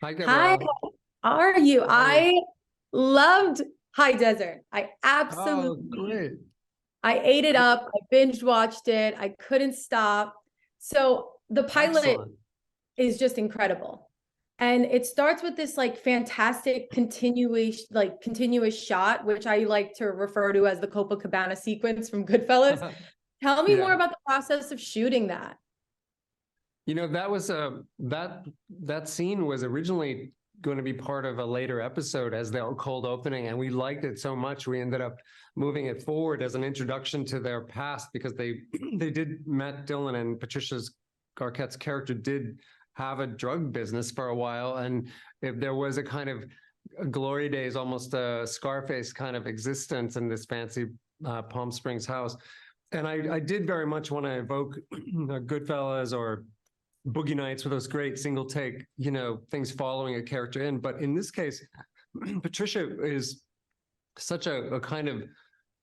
Hi, Hi, Gabriella. how are you? How are you? I loved High Desert. I Oh, absolutely, great. I ate it up. I binge watched it. I couldn't stop. So the pilot Excellent. is just incredible. And it starts with this like fantastic continuous shot, which I like to refer to as the Copacabana sequence from Goodfellas. Tell me more Yeah. about the process of shooting that. That was that scene was originally going to be part of a later episode as their cold opening, and we liked it so much we ended up moving it forward as an introduction to their past because they they did Matt Dillon and Patricia's Arquette's character did have a drug business for a while, and if there was a kind of glory days, almost a Scarface kind of existence in this fancy Palm Springs house. And I did very much want to evoke Goodfellas or Boogie Nights with those great single take, things following a character in. But in this case, Patricia is such a kind of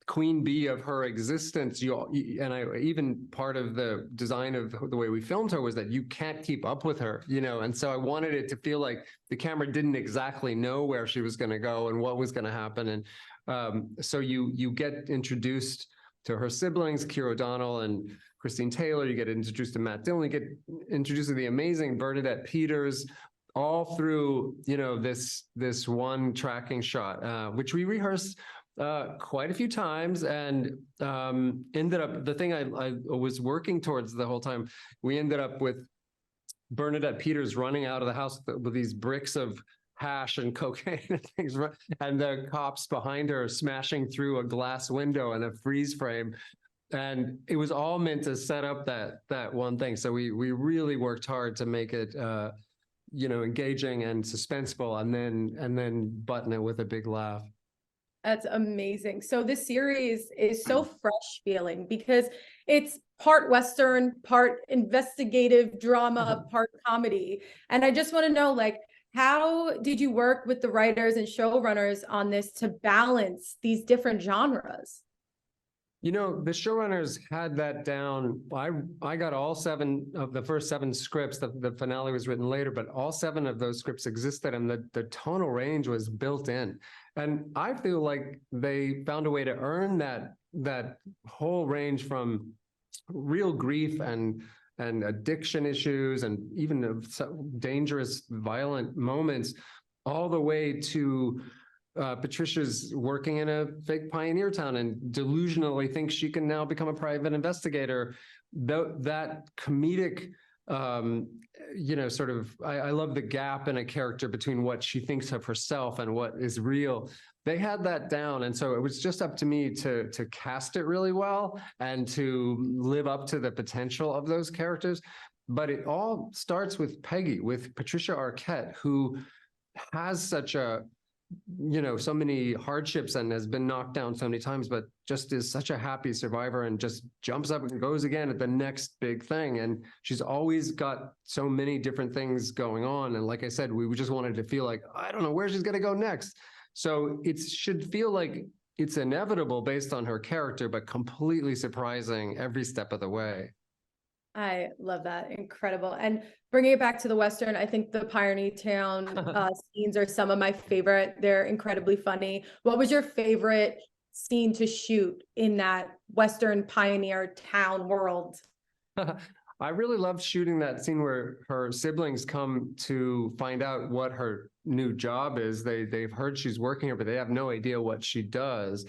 queen bee of her existence. And I even part of the design of the way we filmed her was that you can't keep up with her, and so I wanted it to feel like the camera didn't exactly know where she was going to go and what was going to happen. And so you get introduced to her siblings, Keir O'Donnell and Christine Taylor. You get introduced to Matt Dillon. You get introduced to the amazing Bernadette Peters, all through this one tracking shot, which we rehearsed quite a few times, and ended up the thing I was working towards the whole time. We ended up with Bernadette Peters running out of the house with these bricks of hash and cocaine and things, and the cops behind her smashing through a glass window and a freeze frame. And it was all meant to set up that one thing. So we really worked hard to make it engaging and suspenseful, and then button it with a big laugh. That's amazing. So this series is so fresh feeling because it's part Western, part investigative drama, part comedy. And I just want to know, like, how did you work with the writers and showrunners on this to balance these different genres? The showrunners had that down. I got all seven of the first seven scripts. The finale was written later, but all seven of those scripts existed, and the tonal range was built in. And I feel like they found a way to earn that whole range from real grief and addiction issues and even dangerous, violent moments, all the way to Patricia's working in a fake pioneer town and delusionally thinks she can now become a private investigator. That comedic, I love the gap in a character between what she thinks of herself and what is real. They had that down. And so it was just up to me to cast it really well and to live up to the potential of those characters. But it all starts with Peggy, with Patricia Arquette, who has such so many hardships and has been knocked down so many times, but just is such a happy survivor and just jumps up and goes again at the next big thing. And she's always got so many different things going on. And like I said, we just wanted to feel like, I don't know where she's going to go next. So it should feel like it's inevitable based on her character, but completely surprising every step of the way. I love that. Incredible. And bringing it back to the Western, I think the Pioneer Town scenes are some of my favorite. They're incredibly funny. What was your favorite scene to shoot in that Western Pioneer Town world? I really loved shooting that scene where her siblings come to find out what her new job is. They've heard she's working here, but they have no idea what she does.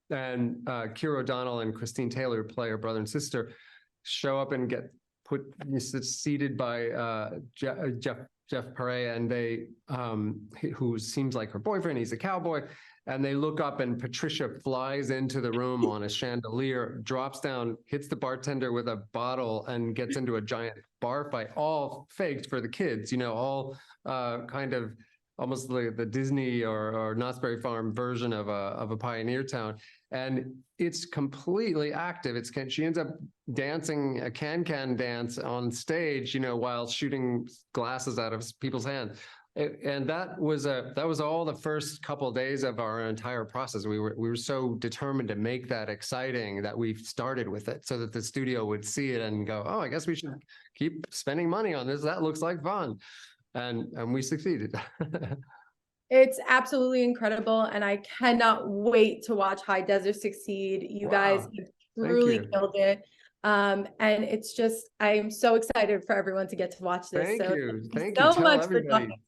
And Keir O'Donnell and Christine Taylor, who play her brother and sister, show up and get seated by Jeff Perret, and they who seems like her boyfriend. He's a cowboy, and they look up, and Patricia flies into the room on a chandelier, drops down, hits the bartender with a bottle, and gets into a giant bar fight, all faked for the kids. All kind of almost like the Disney or Knott's Berry Farm version of a pioneer town. And it's completely active. She ends up dancing a can dance on stage, while shooting glasses out of people's hands. And that was all the first couple of days of our entire process. We were so determined to make that exciting that we started with it so that the studio would see it and go, oh, I guess we should keep spending money on this. That looks like fun. and we succeeded. It's absolutely incredible, and I cannot wait to watch High Desert succeed. You guys Wow. have Thank truly you. killed it. And it's just, I'm so excited for everyone to get to watch this. Thank So you. thank you Thank you. so Tell much for everybody. talking.